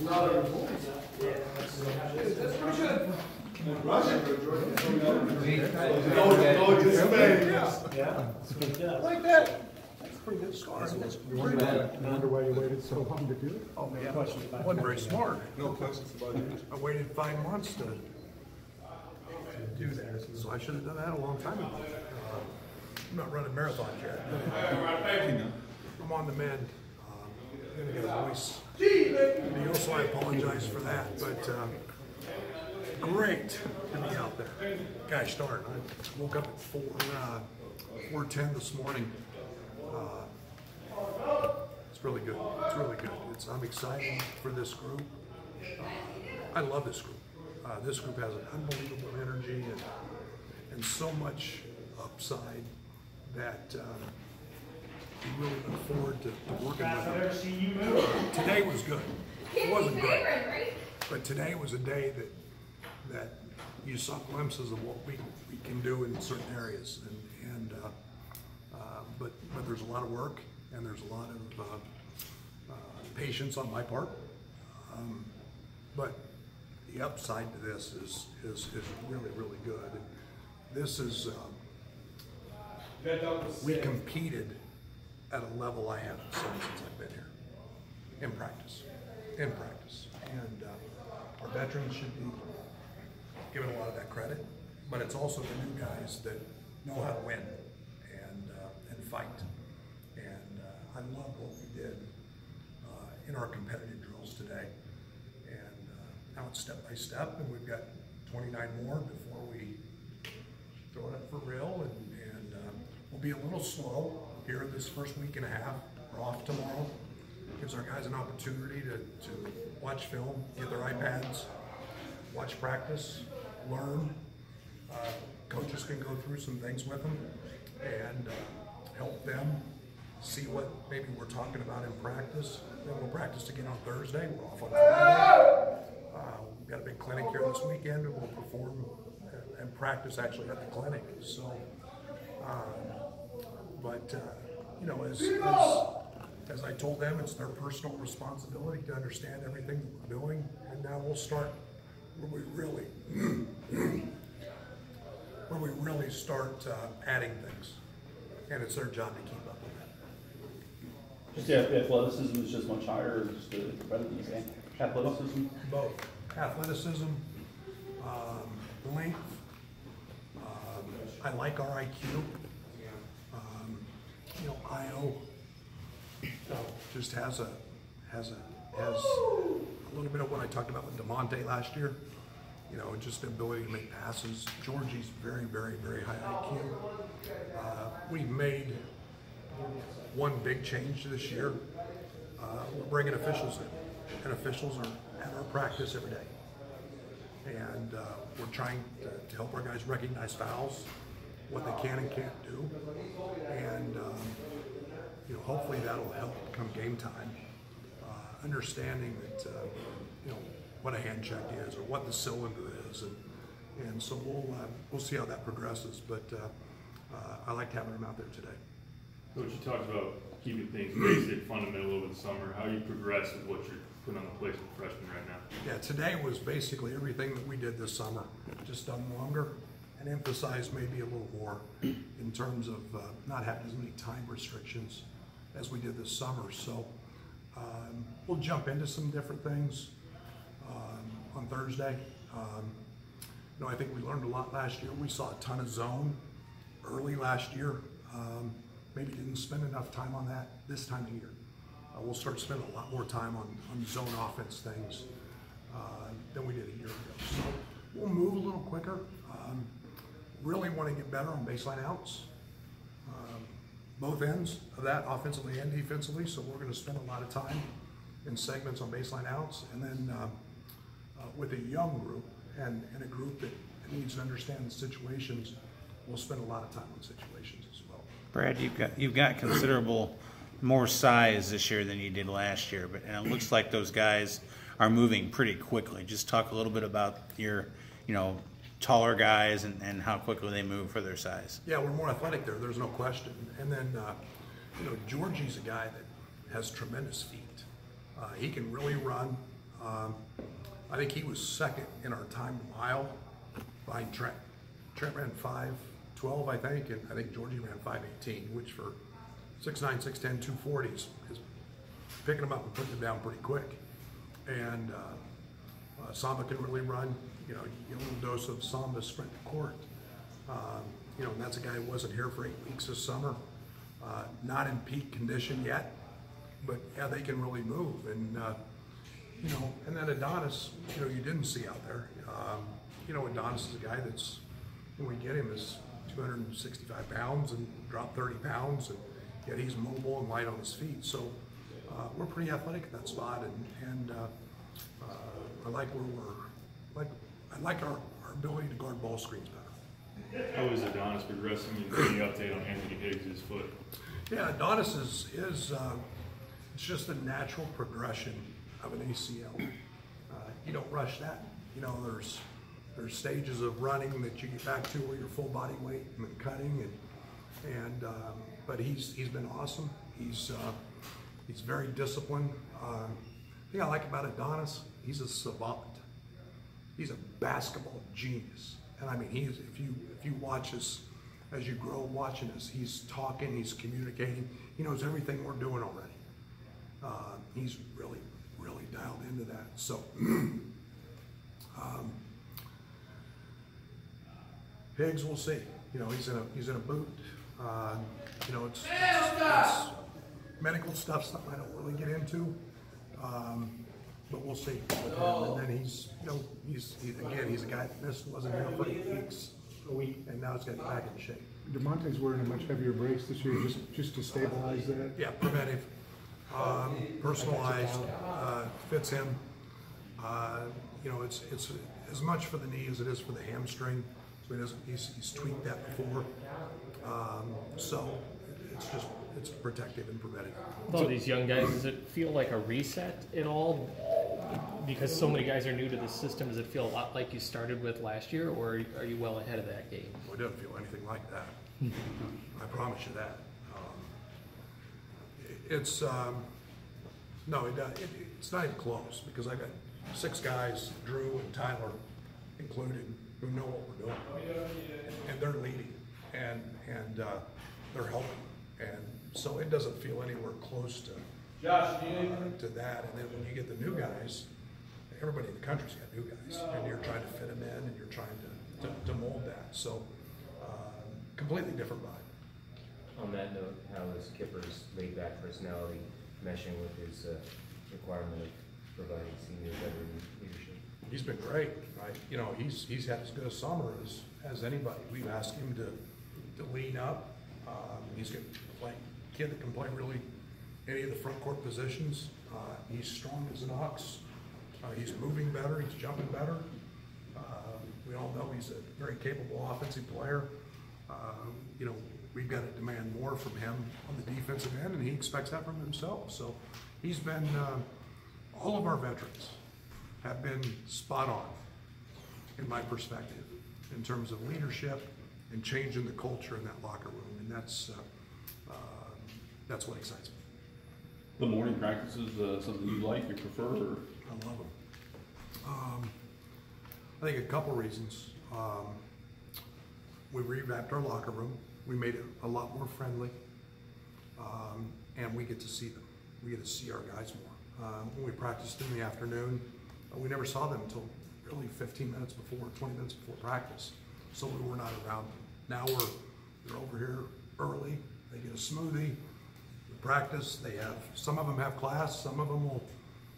Like that. That's a pretty good score. I wonder why you waited so long to do it. Oh, man. Wasn't very smart. No questions about it. I waited 5 months to do that, so I should have done that a long time ago. I'm not running marathons yet. I'm on the mend. I'm gonna get a voice deal, so I apologize for that. But great to be out there. Gosh darn, I woke up at 4:10 this morning. It's really good. It's really good. I'm excited for this group. I love this group. This group has an unbelievable energy and so much upside that we really look forward to working with them. Today was good. It wasn't great, but today was a day that you saw glimpses of what we can do in certain areas, but there's a lot of work and there's a lot of patience on my part. But the upside to this is really, really good. This is, we competed at a level I haven't seen since I've been here, in practice. And our veterans should be given a lot of that credit, but it's also the new guys that know how to win and fight. And I love what we did in our competitive drills today. Now it's step by step, and we've got 29 more before we throw it up for real, and we'll be a little slow here this first week and a half. We're off tomorrow. Gives our guys an opportunity to watch film, get their iPads, watch practice, learn. Coaches can go through some things with them and help them see what maybe we're talking about in practice. Then we'll practice again on Thursday. We're off on Friday. We've got a big clinic here this weekend, and we'll perform and practice actually at the clinic. So, you know, as I told them, it's their personal responsibility to understand everything that we're doing. And now we'll start where we really start adding things, and it's their job to keep up with that. Just the athleticism is just much higher, or just better than you say? Athleticism? Both. Athleticism, length. I like our IQ. You know, IO just has a little bit of what I talked about with DeMonte last year. You know, just the ability to make passes. Georgie's very, very, very high IQ. We've made one big change this year. We're bringing officials in, and officials are at our practice every day. And we're trying to help our guys recognize fouls, what they can and can't do, and you know, hopefully that'll help come game time. Understanding that you know what a hand check is or what the cylinder is, and so we'll see how that progresses. But I liked having them out there today. Coach, you talked about keeping things basic, fundamental over the summer. How you progress with what you're putting on the plate with freshmen right now? Yeah, today was basically everything that we did this summer, just done longer and emphasized maybe a little more in terms of not having as many time restrictions as we did this summer. So we'll jump into some different things on Thursday. You know, I think we learned a lot last year. We saw a ton of zone early last year. Maybe didn't spend enough time on that this time of year. We'll start spending a lot more time on zone offense things than we did a year ago. So we'll move a little quicker. Really want to get better on baseline outs. Both ends of that, offensively and defensively. So we're going to spend a lot of time in segments on baseline outs, and then with a young group and a group that needs to understand the situations, we'll spend a lot of time on situations as well. Brad, you've got considerable more size this year than you did last year, and it looks like those guys are moving pretty quickly. Just talk a little bit about your, you know, taller guys and how quickly they move for their size. Yeah, we're more athletic there. There's no question. And then, you know, Georgie's a guy that has tremendous feet. He can really run. I think he was second in our time mile behind Trent. Trent ran 5:12, I think, and I think Georgie ran 5:18, which for 6'9", 6'10", 240s is picking them up and putting them down pretty quick. And Samba can really run. You know, you get a little dose of Samba sprint to court. You know, and that's a guy who wasn't here for 8 weeks this summer. Not in peak condition yet, but yeah, they can really move. And you know, and then Adonis, you know, you didn't see out there. You know, Adonis is a guy that's, when we get him, is 265 pounds and dropped 30 pounds, and yet he's mobile and light on his feet. So we're pretty athletic at that spot, and I like where we're, I like our ability to guard ball screens better. How is Adonis progressing? Any update on Anthony Higgs' foot? Yeah, Adonis is it's just a natural progression of an ACL. You don't rush that. You know, there's stages of running that you get back to where you're full body weight and then cutting, and but he's been awesome. He's very disciplined. The thing I like about Adonis, he's a savant. He's a basketball genius, and I mean, if you watch us as you grow watching us, he's talking, he's communicating, he knows everything we're doing already. He's really dialed into that. So Higgs, we'll see. You know, he's in a boot. You know, it's medical stuff, something I don't really get into. But we'll see. And then he's a guy that wasn't here for 8 weeks, and now he's got to get back in shape. DeMonte's wearing a much heavier brace this year, just to stabilize that. Yeah, preventive, personalized, fits him. You know, it's as much for the knee as it is for the hamstring. So he's tweaked that before. So it's protective and preventive. Well, these young guys, does it feel like a reset at all? Because so many guys are new to the system, does it feel a lot like you started with last year, or are you well ahead of that game? Well, it doesn't feel anything like that. I promise you that. It's not even close, because I got 6 guys, Drew and Tyler included, who know what we're doing, and they're leading, and they're helping, and so it doesn't feel anywhere close to that. And then when you get the new guys, everybody in the country's got new guys, and you're trying to fit them in, and you're trying to mold that. So completely different vibe. On that note, how is Kipper's laid-back personality meshing with his requirement of providing senior veteran leadership? He's been great, right? You know, he's had as good a summer as anybody. We've asked him to lean up. He's a kid that can play really any of the front court positions. He's strong as an ox. He's moving better. He's jumping better. We all know he's a very capable offensive player. You know, we've got to demand more from him on the defensive end, and he expects that from himself. So he's been, all of our veterans have been spot on, in my perspective, in terms of leadership and changing the culture in that locker room, and that's what excites me. The morning practices, something you like, you prefer? Or? I love them. I think a couple reasons. We revamped our locker room. We made it a lot more friendly, and we get to see them. We get to see our guys more. When we practiced in the afternoon, we never saw them until really 15 minutes before, 20 minutes before practice, so we were not around them. Now they're over here early. They get a smoothie. We practice. They have, some of them have class. Some of them will,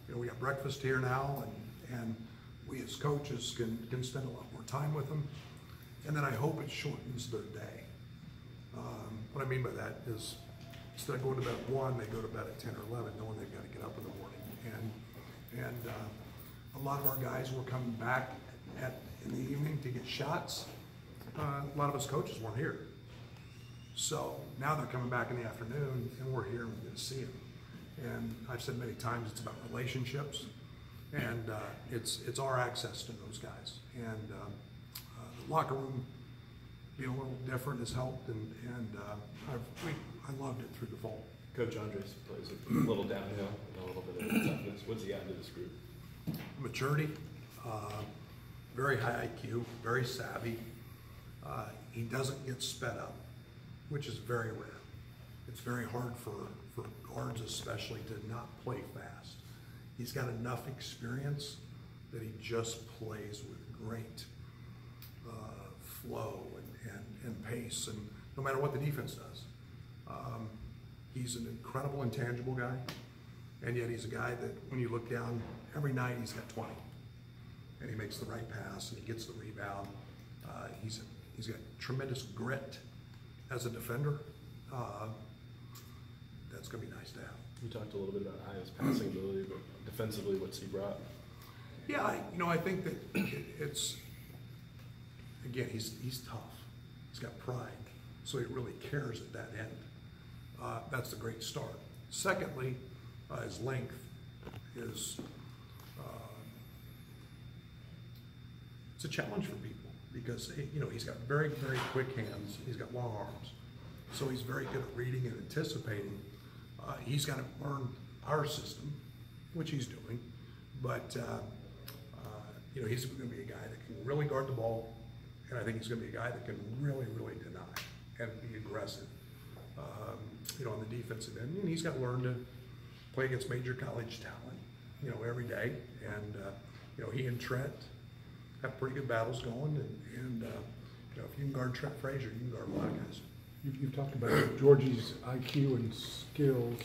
you know, we have breakfast here now, and we as coaches can spend a lot more time with them. And then I hope it shortens their day. What I mean by that is, instead of going to bed at 1, they go to bed at 10 or 11, knowing they've got to get up in the morning. And a lot of our guys were coming back in the evening to get shots. A lot of us coaches weren't here. So now they're coming back in the afternoon, and we're here and we get to see them. And I've said many times, it's about relationships, and it's our access to those guys. And the locker room being a little different has helped, and I loved it through the fall. Coach Andres plays a little downhill and a little bit of toughness. What's he add to this group? maturity, very high IQ, very savvy. He doesn't get sped up, which is very rare. It's very hard for guards especially to not play fast. He's got enough experience that he just plays with great flow and pace, and no matter what the defense does. He's an incredible intangible guy, and yet he's a guy that when you look down, every night he's got 20. And he makes the right pass, and he gets the rebound. He's got tremendous grit as a defender. That's going to be nice to have. You talked a little bit about Aya's passing ability, but defensively, what's he brought? Yeah, I think that it's, again, he's tough. He's got pride, so he really cares at that end. That's a great start. Secondly, his length is, it's a challenge for people because, he's got very, very quick hands. He's got long arms. So he's very good at reading and anticipating. He's got to learn our system, which he's doing, but he's going to be a guy that can really guard the ball, and I think he's going to be a guy that can really, really deny and be aggressive, on the defensive end. And he's got to learn to play against major college talent, every day. And he and Trent have pretty good battles going, and if you can guard Trent Frazier, you can guard a lot of guys. You've talked about Georgie's IQ and skills,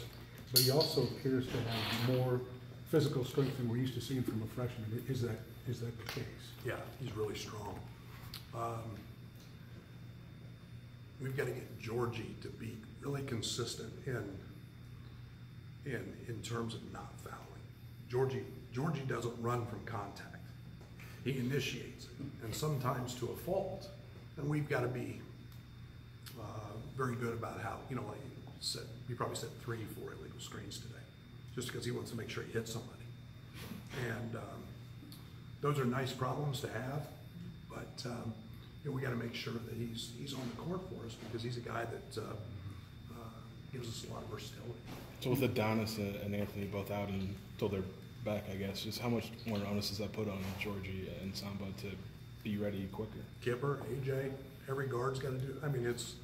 but he also appears to have more physical strength than we're used to seeing from a freshman. Is that the case? Yeah, he's really strong. We've got to get Georgie to be really consistent in terms of not fouling. Georgie doesn't run from contact. He initiates it, and sometimes to a fault. And we've got to be very good about how, like you said, he probably set 3-4 illegal screens today, just because he wants to make sure he hits somebody. And those are nice problems to have, but we got to make sure that he's on the court for us, because he's a guy that gives us a lot of versatility. So with Adonis and Anthony both out until they're back, I guess, just how much more onus does that put on Georgie and Samba to be ready quicker? Kipper, AJ, every guard's got to do. I mean, it's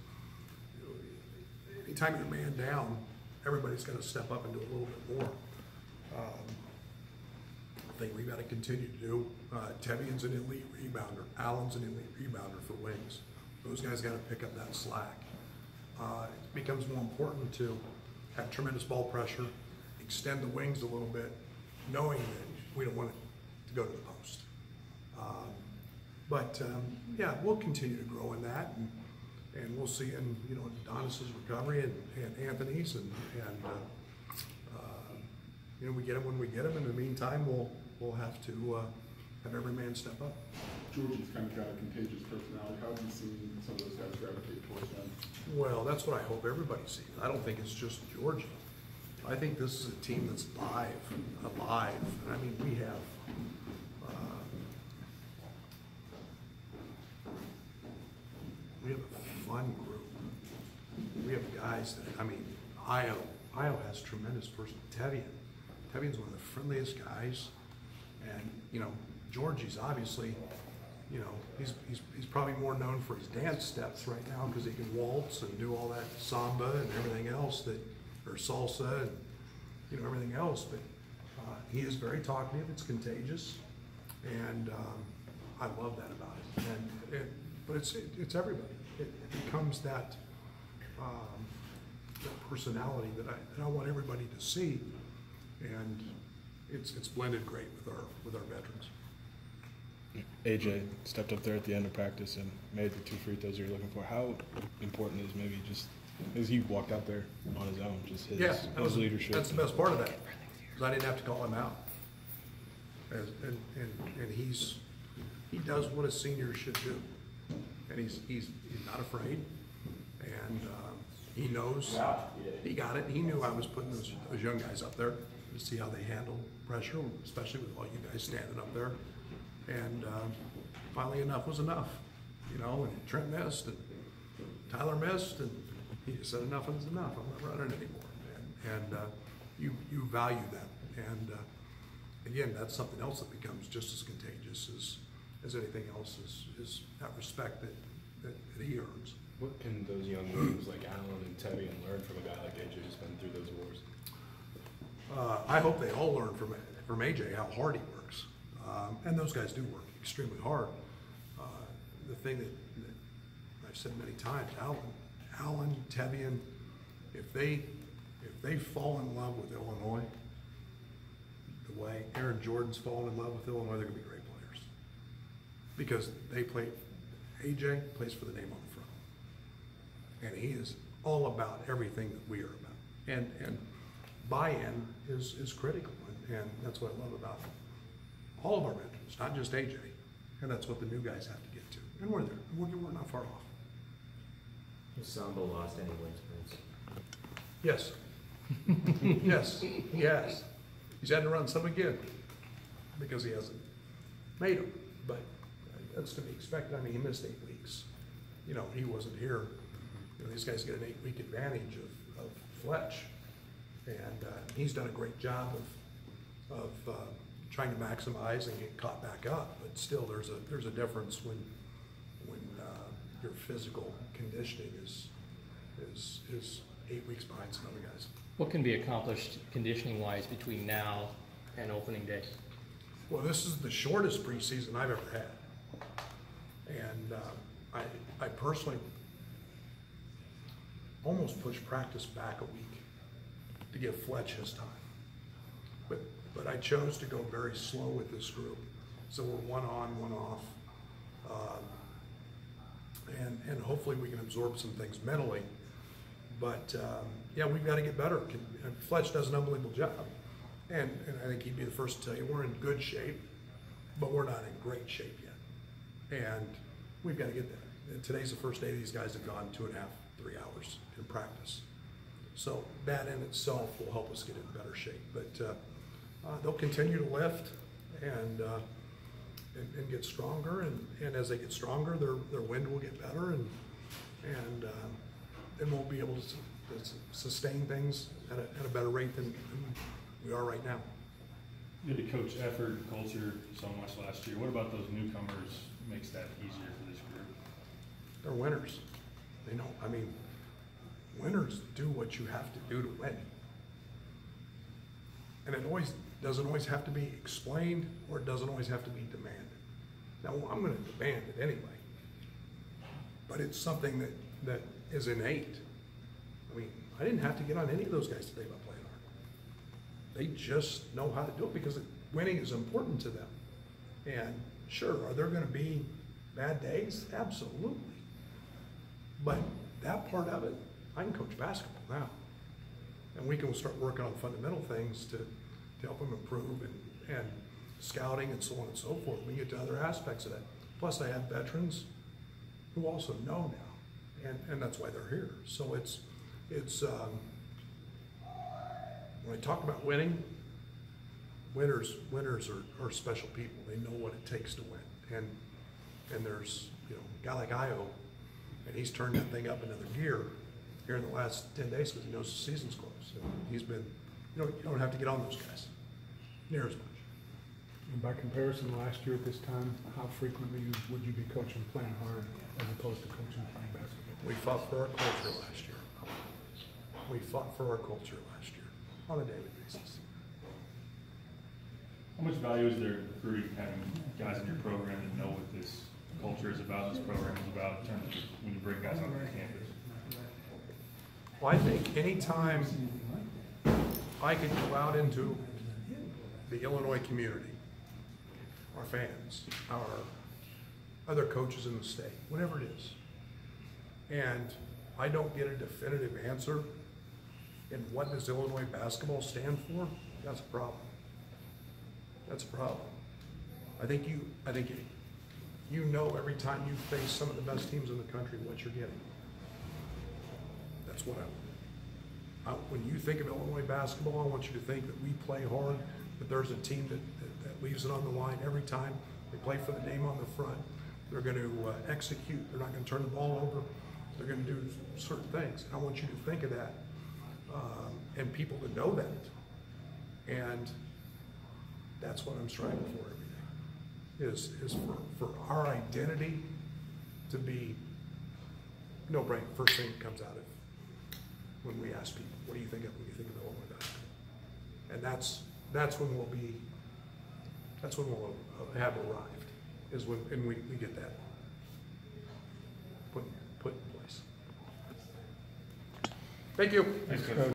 anytime you're man down, everybody's got to step up and do a little bit more. I think we've got to continue to do. Tevian's an elite rebounder. Allen's an elite rebounder for wings. Those guys got to pick up that slack. It becomes more important to have tremendous ball pressure, extend the wings a little bit, knowing that we don't want it to go to the post. Yeah, we'll continue to grow in that, and we'll see in Adonis's recovery and Anthony's, and we get him when we get him. In the meantime, we'll have to have every man step up. Georgie's kind of got a contagious personality. How have you seen some of those guys gravitate towards him? Well, that's what I hope everybody sees. I don't think it's just Georgie. I think this is a team that's alive. I mean, we have a fun group. We have guys that, Io has tremendous personality. Tevian's one of the friendliest guys, and Georgie's obviously, he's probably more known for his dance steps right now, because he can waltz and do all that samba and everything else or salsa and everything else. But he is very talkative. It's contagious, and I love that about it. But it's everybody. It becomes that personality that I want everybody to see, and it's blended great with our veterans. AJ stepped up there at the end of practice and made the 2 free throws you're looking for. How important is maybe just as he walked out there on his own, just his leadership? That's the best part of that, because I didn't have to call him out. And he does what a senior should do, and he's not afraid, and he knows he got it. He knew I was putting those young guys up there to see how they handle pressure, especially with all you guys standing up there. And finally, enough was enough, and Trent missed, and Tyler missed, and he just said enough is enough. I'm not running anymore. And you value that. And again, that's something else that becomes just as contagious as anything else is that respect that he earns. What can those young names like Allen and Tevian learn from a guy like AJ who's been through those wars? I hope they all learn from AJ how hard he works, and those guys do work extremely hard. The thing that I've said many times, Allen, Tevian, if they fall in love with Illinois, the way Aaron Jordan's fallen in love with Illinois, they're going to be great players because AJ plays for the name on the front, and he is all about everything that we are about, and buy-in is critical, and that's what I love about all of our mentors, not just AJ, and that's what the new guys have to get to, and we're there. We're not far off. Has Sambo lost any wins, Prince? Yes. Yes, he has. He's had to run some again because he hasn't made them, but that's to be expected. I mean, he missed 8 weeks. You know, he wasn't here. You know, these guys get an 8-week advantage of Fletch, and he's done a great job of trying to maximize and get caught back up. But still, there's a difference when your physical conditioning is 8 weeks behind some other guys. What can be accomplished conditioning-wise between now and opening day? Well, this is the shortest preseason I've ever had, and I personally almost pushed practice back a week to give Fletch his time, but I chose to go very slow with this group, so we're one on, one off, and hopefully we can absorb some things mentally. But yeah, we've got to get better. Fletch does an unbelievable job, and I think he'd be the first to tell you we're in good shape, but we're not in great shape yet, and we've got to get there. Today's the first day these guys have gone 2.5, 3 hours in practice, so that in itself will help us get in better shape. But they'll continue to lift and get stronger, and as they get stronger, their wind will get better, and we'll be able to sustain things at a better rate than we are right now. You had to coach effort and culture so much last year. What about those newcomers makes that easier for this group? They're winners. They know. I mean, winners do what you have to do to win. And it doesn't always have to be explained, or it doesn't always have to be demanded. Now, I'm going to demand it anyway, but it's something that is innate. I mean, I didn't have to get on any of those guys today by playing hard. They just know how to do it because winning is important to them. And sure, are there going to be bad days? Absolutely. But that part of it, I can coach basketball now. And we can start working on fundamental things to help them improve and scouting and so on and so forth. We get to other aspects of that. Plus, I have veterans who also know now, and that's why they're here. So it's when I talk about winning, winners are special people. They know what it takes to win. And there's a guy like Io, and he's turned that thing up another gear here in the last 10 days because he knows the season's close. And he's been, you don't have to get on those guys near as much. And by comparison, last year at this time, how frequently would you be coaching playing hard as opposed to coaching playing basketball? We fought for our culture last year. We fought for our culture last year on a daily basis. How much value is there in recruiting, having guys in your program that know what this culture is about, this program is about, in terms of when you bring guys onto campus? Well, I think anytime I could go out into the Illinois community, our fans, our other coaches in the state, whatever it is, and I don't get a definitive answer in what does Illinois basketball stand for, that's a problem. That's a problem. I think you know every time you face some of the best teams in the country what you're getting. That's what when you think of Illinois basketball, I want you to think that we play hard, that there's a team that leaves it on the line every time. They play for the name on the front. They're going to execute. They're not going to turn the ball over. They're going to do certain things. I want you to think of that and people to know that. And That's what I'm striving for every day, is for our identity to be no-brainer, first thing that comes out of when we ask people, what do you think of when you think about what we're doing? And that's when we'll have arrived, is when, and we get that put in place. Thank you. Thanks, Coach.